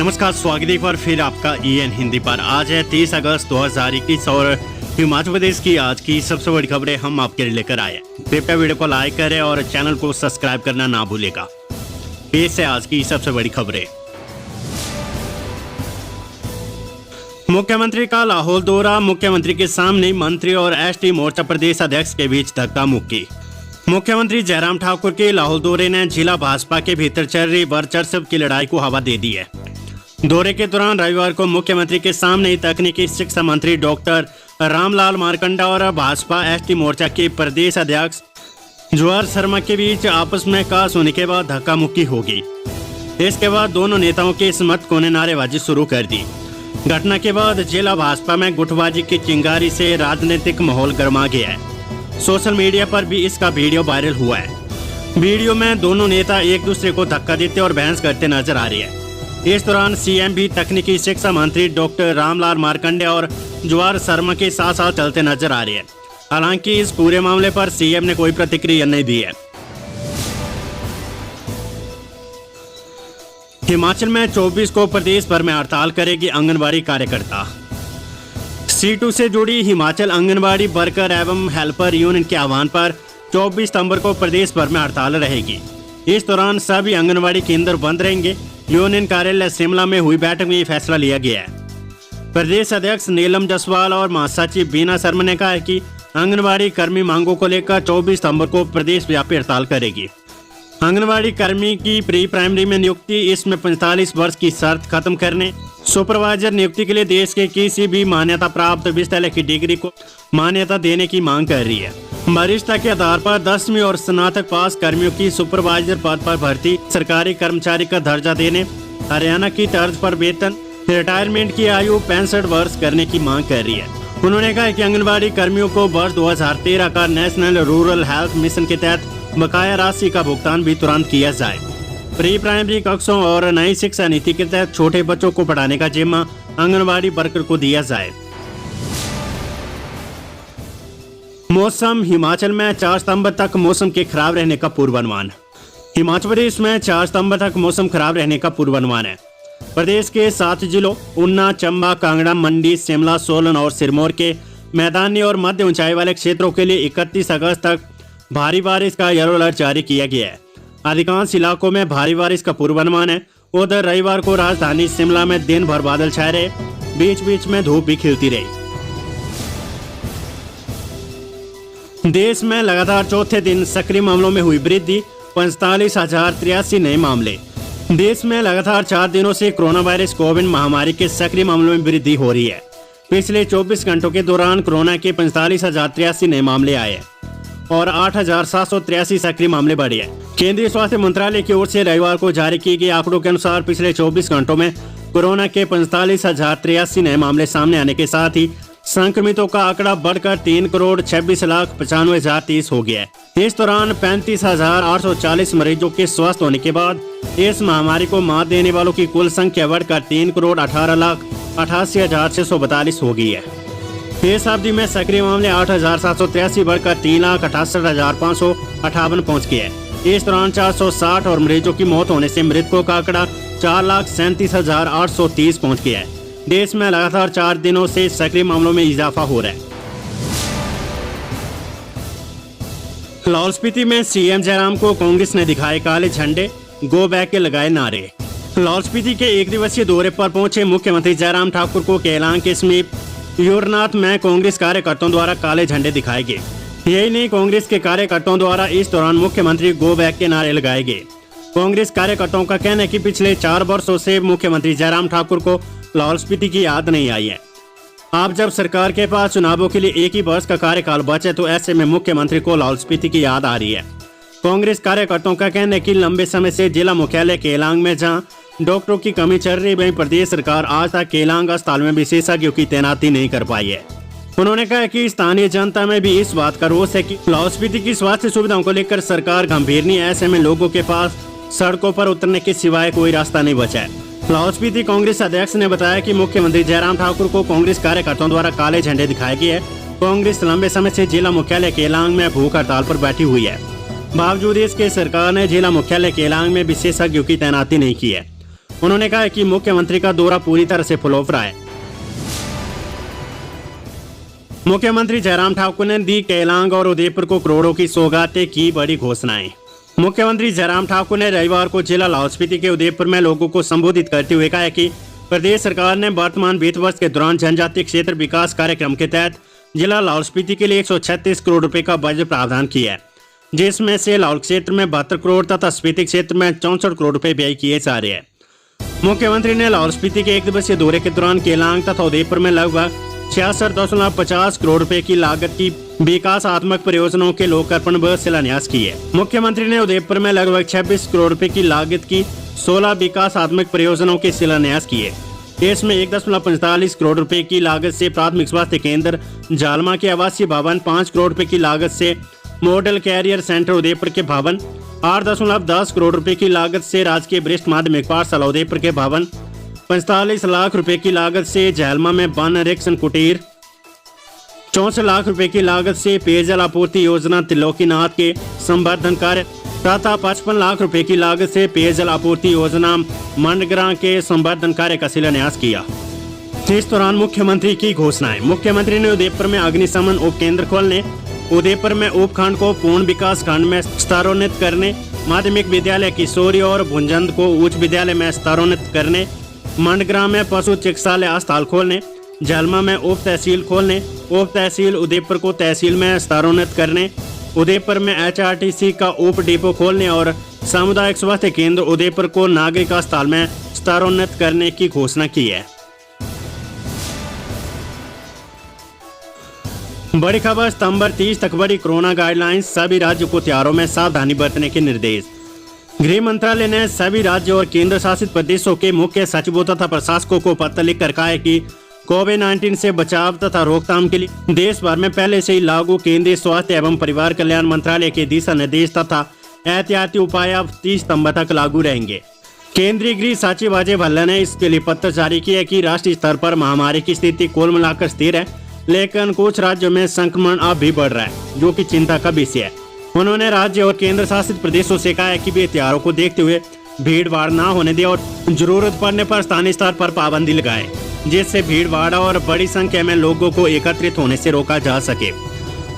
नमस्कार, स्वागत है एक बार फिर आपका EN हिंदी पर। आज है 30 अगस्त 2021 और हिमाचल प्रदेश की आज की सबसे बड़ी खबरें हम आपके लिए लेकर आए। कृपया वीडियो को लाइक करें और चैनल को सब्सक्राइब करना ना भूलेगा। पेश है आज की सबसे बड़ी खबरें। मुख्यमंत्री का लाहौल दौरा, मुख्यमंत्री के सामने मंत्री और ST मोर्चा प्रदेश अध्यक्ष के बीच धक्का मुक्की। मुख्यमंत्री जयराम ठाकुर के लाहौल दौरे ने जिला भाजपा के भीतर चल रही वर्चस्व की लड़ाई को हवा दे दी है। दौरे के दौरान रविवार को मुख्यमंत्री के सामने तकनीकी शिक्षा मंत्री डॉक्टर रामलाल मारकंडा और भाजपा ST मोर्चा के प्रदेश अध्यक्ष जवाहर शर्मा के बीच आपस में कास होने के बाद धक्का मुक्की होगी। इसके बाद दोनों नेताओं के समर्थकों ने नारेबाजी शुरू कर दी। घटना के बाद जिला भाजपा में गुटबाजी की चिंगारी से राजनीतिक माहौल गर्मा गया है। सोशल मीडिया पर भी इसका वीडियो वायरल हुआ है। वीडियो में दोनों नेता एक दूसरे को धक्का देते और बहस करते नजर आ रही है। इस दौरान CM भी तकनीकी शिक्षा मंत्री डॉक्टर रामलाल मारकंडे और जवाहर शर्मा के साथ साथ चलते नजर आ रहे हैं। हालांकि इस पूरे मामले पर CM ने कोई प्रतिक्रिया नहीं दी है। हिमाचल में 24 को प्रदेश भर में हड़ताल करेगी आंगनबाड़ी कार्यकर्ता। C2 से जुड़ी हिमाचल आंगनबाड़ी वर्कर एवं हेल्पर यूनियन के आह्वान पर 24 सितंबर को प्रदेश भर में हड़ताल रहेगी। इस दौरान सभी आंगनबाड़ी केंद्र बंद रहेंगे। यूनियन कार्यालय शिमला में हुई बैठक में ये फैसला लिया गया है। प्रदेश अध्यक्ष नीलम जसवाल और महासचिव बीना शर्मा ने कहा है कि आंगनबाड़ी कर्मी मांगों को लेकर 24 सितंबर को प्रदेश व्यापी हड़ताल करेगी। आंगनबाड़ी कर्मी की प्री प्राइमरी में नियुक्ति, इसमें 45 वर्ष की शर्त खत्म करने, सुपरवाइजर नियुक्ति के लिए देश के किसी भी मान्यता प्राप्त विश्वविद्यालय की डिग्री को मान्यता देने की मांग कर रही है। वरिष्ठता के आधार पर 10वीं और स्नातक पास कर्मियों की सुपरवाइजर पद पर भर्ती, सरकारी कर्मचारी का दर्जा देने, हरियाणा की तर्ज पर वेतन, रिटायरमेंट की आयु 65 वर्ष करने की मांग कर रही है। उन्होंने कहा कि आंगनबाड़ी कर्मियों को वर्ष 2013 का नेशनल रूरल हेल्थ मिशन के तहत बकाया राशि का भुगतान भी तुरंत किया जाए। प्री प्राइमरी कक्षों और नई शिक्षा नीति के तहत छोटे बच्चों को पढ़ाने का जिम्मा आंगनबाड़ी वर्कर को दिया जाए। मौसम, हिमाचल में 4 सितंबर तक मौसम के खराब रहने का पूर्वानुमान। हिमाचल प्रदेश में 4 सितंबर तक मौसम खराब रहने का पूर्वानुमान है। प्रदेश के 7 जिलों ऊना, चंबा, कांगड़ा, मंडी, शिमला, सोलन और सिरमौर के मैदानी और मध्य ऊंचाई वाले क्षेत्रों के लिए 31 अगस्त तक भारी बारिश का येलो अलर्ट जारी किया गया है। अधिकांश इलाकों में भारी बारिश का पूर्वानुमान है। उधर रविवार को राजधानी शिमला में दिन भर बादल छाए रहे, बीच बीच में धूप भी खिलती रही। देश में लगातार चौथे दिन सक्रिय मामलों में हुई वृद्धि, 45,083 नए मामले। देश में लगातार 4 दिनों से कोरोना वायरस कोविड महामारी के सक्रिय मामलों में वृद्धि हो रही है। पिछले 24 घंटों के दौरान कोरोना के 45,083 नए मामले आए और 8,783 सक्रिय मामले बढ़े हैं। केंद्रीय स्वास्थ्य मंत्रालय की ओर से रविवार को जारी किए गए आंकड़ों के अनुसार पिछले 24 घंटों में कोरोना के 45,083 नए मामले सामने आने के साथ ही संक्रमितों का आंकड़ा बढ़कर 3,26,95,030 हो गया है। इस दौरान 35,840 मरीजों के स्वस्थ होने के बाद इस महामारी को मात देने वालों की कुल संख्या बढ़कर 3,18,88,642 हो गई है। इस अवधि में सक्रिय मामले 8,783 बढ़कर 3,68,558 पहुँच गए हैं। इस दौरान 460 और मरीजों की मौत होने से मृतकों का आंकड़ा 4,37,830 पहुँच गया है। देश में लगातार 4 दिनों से सक्रिय मामलों में इजाफा हो रहा है। लाहौल स्पीति में CM जयराम को कांग्रेस ने दिखाए काले झंडे, गो बैक के लगाए नारे। लाहौल स्पीति के 1 दिवसीय दौरे पर पहुंचे मुख्यमंत्री जयराम ठाकुर को केलांग के समीप योरनाथ में कांग्रेस कार्यकर्ताओं द्वारा काले झंडे दिखाए गए। यही नहीं, कांग्रेस के कार्यकर्ताओं द्वारा इस दौरान मुख्यमंत्री गो बैक के नारे लगाए गए। कांग्रेस कार्यकर्ताओं का कहना है कि पिछले 4 वर्षों से मुख्यमंत्री जयराम ठाकुर को लाहौल स्पीति की याद नहीं आई है। अब जब सरकार के पास चुनावों के लिए 1 ही वर्ष का कार्यकाल बचे तो ऐसे में मुख्यमंत्री को लाहौल स्पीति की याद आ रही है। कांग्रेस कार्यकर्ताओं का कहना है कि लंबे समय से जिला मुख्यालय केलांग में जहां डॉक्टरों की कमी चल रही, वहीं प्रदेश सरकार आज तक केलांग अस्पताल में विशेषज्ञों की तैनाती नहीं कर पाई है। उन्होंने कहा कि स्थानीय जनता में भी इस बात का रोष है कि लाहौल स्पीति की स्वास्थ्य सुविधाओं को लेकर सरकार गंभीर नहीं है। ऐसे में लोगों के पास सड़कों पर उतरने के सिवाय कोई रास्ता नहीं बचा है। लाहौल स्पीति कांग्रेस अध्यक्ष ने बताया कि मुख्यमंत्री जयराम ठाकुर को कांग्रेस कार्यकर्ताओं द्वारा काले झंडे दिखाए गए हैं। कांग्रेस लंबे समय से जिला मुख्यालय केलांग में भूख हड़ताल पर बैठी हुई है। बावजूद इसके सरकार ने जिला मुख्यालय केलांग में विशेषज्ञों की तैनाती नहीं की है। उन्होंने कहा कि मुख्यमंत्री का दौरा पूरी तरह से फ्लॉप रहा है। मुख्यमंत्री जयराम ठाकुर ने दी केलांग और उदयपुर को करोड़ों की सौगातें की बड़ी घोषणाएं। मुख्यमंत्री जयराम ठाकुर ने रविवार को जिला लाहौल स्पीति के उदयपुर में लोगों को संबोधित करते हुए कहा कि प्रदेश सरकार ने वर्तमान वित्त वर्ष के दौरान जनजातीय क्षेत्र विकास कार्यक्रम के तहत जिला लाहौल स्पीति के लिए 136 करोड़ रुपए का बजट प्रावधान किया है, जिसमें से लाहौल क्षेत्र में 72 करोड़ तथा स्पीति क्षेत्र में 64 करोड़ रुपए व्यय किए जा रहे हैं। मुख्यमंत्री ने लाहौल स्पीति के 1 दिवसीय दौरे के दौरान केलांग तथा उदयपुर में लगभग 66.50 करोड़ रुपए की लागत की विकासात्मक परियोजनाओं के लोकार्पण व शिलान्यास किए। मुख्यमंत्री ने उदयपुर में लगभग 26 करोड़ रुपए की लागत की 16 विकासात्मक परियोजनाओं के शिलान्यास किए। इसमें 1.45 करोड़ रुपए की लागत से प्राथमिक स्वास्थ्य केंद्र जालमा के आवासीय भवन, 5 करोड़ रुपए की लागत से मॉडल कैरियर सेंटर उदयपुर के भवन, 8.10 करोड़ रुपए की लागत से राजकीय वरिष्ठ माध्यमिक पाठशाला उदयपुर के भवन, 45 लाख रुपए की लागत से झैलमा में वन निरीक्षण कुटीर, 64 लाख रुपए की लागत से पेयजल आपूर्ति योजना त्रिलोकीनाथ के संवर्धन कार्य तथा 55 लाख रुपए की लागत से पेयजल आपूर्ति योजना मंडग्रां के संवर्धन कार्य का शिलान्यास किया। इस दौरान मुख्यमंत्री की घोषणाएं। मुख्यमंत्री ने उदयपुर में अग्निशमन उप केंद्र खोलने, उदयपुर में उपखंड को पूर्ण विकास खंड में स्तरोन्नत करने, माध्यमिक विद्यालय किशोरी और भुंजंद को उच्च विद्यालय में स्तरोन्नत करने, मंडग्रां में पशु चिकित्सालय अस्पताल खोलने, झलमा में उप तहसील खोलने, उप तहसील उदयपुर को तहसील में स्तरोन्नत करने, उदयपुर में HRTC का उप डिपो खोलने और सामुदायिक स्वास्थ्य केंद्र उदयपुर को नागरिक अस्पताल में स्तरोन्नत करने की घोषणा की है। बड़ी खबर सितंबर 30 तक बड़ी कोरोना गाइडलाइंस, सभी राज्यों को त्योहारों में सावधानी बरतने के निर्देश। गृह मंत्रालय ने सभी राज्यों और केंद्र शासित प्रदेशों के मुख्य सचिवों तथा प्रशासकों को पत्र लिखकर कहा है कि कोविड-19 से बचाव तथा रोकथाम के लिए देश भर में पहले से ही लागू केंद्रीय स्वास्थ्य एवं परिवार कल्याण मंत्रालय के दिशा निर्देश तथा एहतियाती उपाय अब 30 सितंबर तक लागू रहेंगे। केंद्रीय गृह सचिव अजय भल्ला ने इसके लिए पत्र जारी किया कि राष्ट्रीय स्तर पर महामारी की स्थिति कुल मिलाकर स्थिर है, लेकिन कुछ राज्यों में संक्रमण अब भी बढ़ रहा है, जो कि चिंता का विषय है। उन्होंने राज्य और केंद्र शासित प्रदेशों से कहा है कि वे त्योहारों को देखते हुए भीड़ भाड़ न होने दें और जरूरत पड़ने पर स्थानीय स्तर पर पाबंदी लगाएं, जिससे भीड़ भाड़ और बड़ी संख्या में लोगों को एकत्रित होने से रोका जा सके।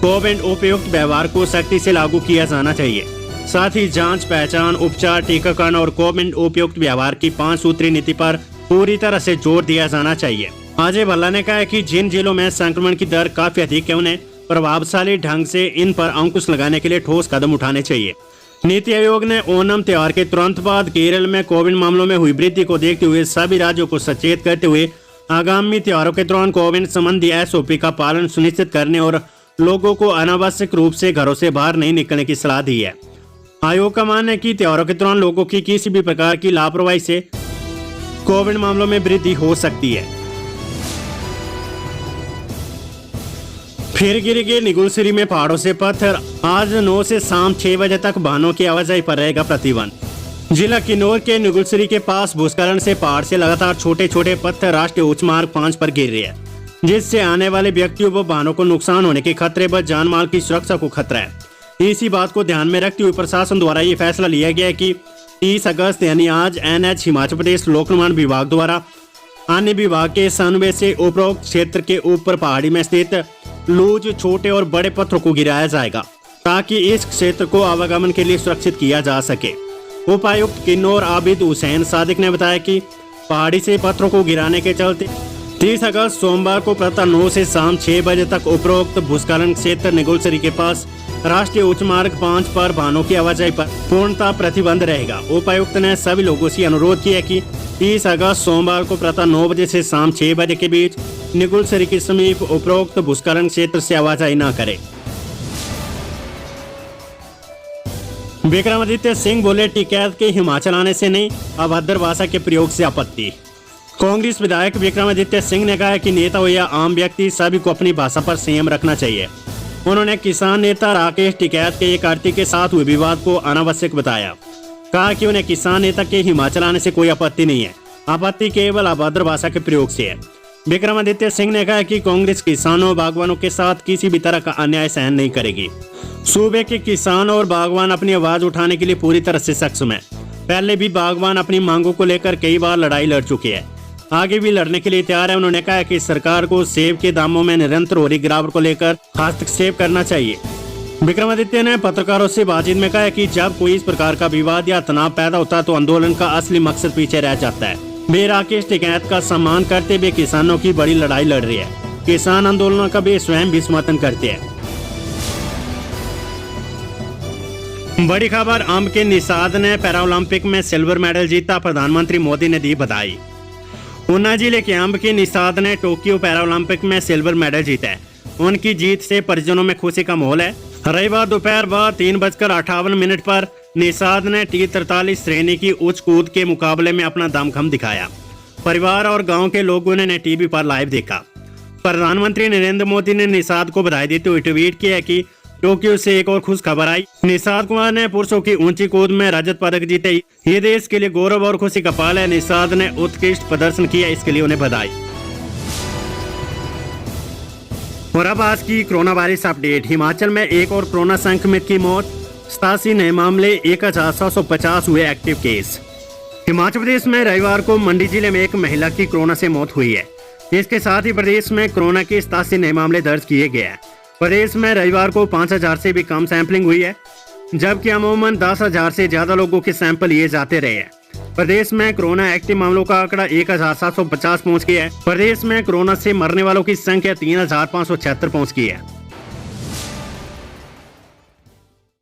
कोविड उपयुक्त व्यवहार को सख्ती से लागू किया जाना चाहिए। साथ ही जांच, पहचान, उपचार, टीकाकरण और कोविड उपयुक्त व्यवहार की 5 सूत्री नीति पर पूरी तरह से जोर दिया जाना चाहिए। अजय भल्ला ने कहा कि जिन जिलों में संक्रमण की दर काफी अधिक है, उन्हें प्रभावशाली ढंग से इन पर अंकुश लगाने के लिए ठोस कदम उठाने चाहिए। नीति आयोग ने ओणम त्योहार के तुरंत बाद केरल में कोविड मामलों में हुई वृद्धि को देखते हुए सभी राज्यों को सचेत करते हुए आगामी त्योहारों के दौरान कोविड संबंधी SOP का पालन सुनिश्चित करने और लोगों को अनावश्यक रूप से घरों से बाहर नहीं निकलने की सलाह दी है। आयोग का मानना है कि त्योहारों के दौरान लोगों की किसी भी प्रकार की लापरवाही से कोविड मामलों में वृद्धि हो सकती है। फिर गिरेंगे निगुलसरी में पहाड़ों से पत्थर, आज 9 से शाम 6 बजे तक वाहनों की आवाजाही पर रहेगा प्रतिबंध। जिला किन्नौर के निगुलसरी के पास भूस्खलन से पहाड़ से लगातार छोटे छोटे पत्थर राष्ट्रीय उच्च मार्ग 5 पर गिर रहे हैं, जिससे आने वाले व्यक्तियों व वाहनों को नुकसान होने के खतरे व जान माल की सुरक्षा को खतरा है। इसी बात को ध्यान में रखते हुए प्रशासन द्वारा ये फैसला लिया गया है कि 30 अगस्त यानी आज NH हिमाचल प्रदेश लोक निर्माण विभाग द्वारा अन्य विभाग के समन्वय से उपरोक्त क्षेत्र के ऊपर पहाड़ी में स्थित लूज, छोटे और बड़े पत्थरों को गिराया जाएगा, ताकि इस क्षेत्र को आवागमन के लिए सुरक्षित किया जा सके। उपायुक्त किन्नौर आबिद हुसैन सादिक ने बताया कि पहाड़ी से पत्थरों को गिराने के चलते 30 अगस्त सोमवार को प्रातः 9 से शाम 6 बजे तक उपरोक्त भूस्खलन क्षेत्र निगुलसरी के पास राष्ट्रीय उच्च मार्ग 5 पर वाहनों की आवाजाही पर पूर्णतः प्रतिबंध रहेगा। उपायुक्त ने सभी लोगों से अनुरोध किया कि 30 अगस्त सोमवार को प्रातः 9 बजे से शाम 6 बजे के बीच निगुलसरी के समीप उपरोक्त भूस्खलन क्षेत्र से आवाजाही न करें। विक्रमादित्य सिंह बोले, टिकैत के हिमाचल आने से नहीं, अभद्र भाषा के प्रयोग से आपत्ति। कांग्रेस विधायक विक्रमादित्य सिंह ने कहा कि नेता हो या आम व्यक्ति सभी को अपनी भाषा पर संयम रखना चाहिए। उन्होंने किसान नेता राकेश टिकैत के एक आरती के साथ हुए विवाद को अनावश्यक बताया। कहा कि उन्हें किसान नेता के हिमाचल आने से कोई आपत्ति नहीं है, आपत्ति केवल अभद्र भाषा के प्रयोग से है। विक्रमादित्य सिंह ने कहा कि कांग्रेस किसानों बागवानों के साथ किसी भी तरह का अन्याय सहन नहीं करेगी। सूबे के किसान और बागवान अपनी आवाज उठाने के लिए पूरी तरह से सक्षम है। पहले भी बागवान अपनी मांगों को लेकर कई बार लड़ाई लड़ चुके हैं, आगे भी लड़ने के लिए तैयार है। उन्होंने कहा कि सरकार को सेब के दामों में निरंतर हो रही गिरावट को लेकर हस्तक्षेप करना चाहिए। विक्रमादित्य ने पत्रकारों से बातचीत में कहा कि जब कोई इस प्रकार का विवाद या तनाव पैदा होता है तो आंदोलन का असली मकसद पीछे रह जाता है। वे राकेश टिकैत का सम्मान करते हुए किसानों की बड़ी लड़ाई लड़ रही है। किसान आंदोलन का वे स्वयं भी समर्थन करते हैं। बड़ी खबर, अंब के निषाद ने पैरालंपिक में सिल्वर मेडल जीता, प्रधानमंत्री मोदी ने दी बधाई। ऊना जिले के अंब के निषाद ने टोक्यो पैरालंपिक में सिल्वर मेडल जीता है। उनकी जीत से परिजनों में खुशी का माहौल है। रविवार दोपहर बाद 3:58 पर निषाद ने T43 श्रेणी की उच्च कूद के मुकाबले में अपना दमखम दिखाया। परिवार और गांव के लोगों ने टीवी पर लाइव देखा। प्रधानमंत्री नरेंद्र मोदी ने निषाद को बधाई देते हुए ट्वीट किया कि टोक्यो से एक और खुश खबर आई। निषाद कुमार ने पुरुषों की ऊंची कूद में रजत पदक जीते। ये देश के लिए गौरव और खुशी का पल है। निषाद ने उत्कृष्ट प्रदर्शन किया, इसके लिए उन्हें बधाई। और अब आज की कोरोना वायरस अपडेट। हिमाचल में एक और कोरोना संक्रमित की मौत, 87 नए मामले, 1750 हुए एक्टिव केस। हिमाचल प्रदेश में रविवार को मंडी जिले में एक महिला की कोरोना से मौत हुई है। इसके साथ ही प्रदेश में कोरोना के 87 नए मामले दर्ज किए गए हैं। प्रदेश में रविवार को 5000 से भी कम सैंपलिंग हुई है, जबकि अमूमन 10,000 से ज्यादा लोगों के सैंपल लिए जाते रहे हैं। प्रदेश में कोरोना एक्टिव मामलों का आंकड़ा 1750 पहुंच गया है। प्रदेश में कोरोना से मरने वालों की संख्या 3576 पहुंच गई है।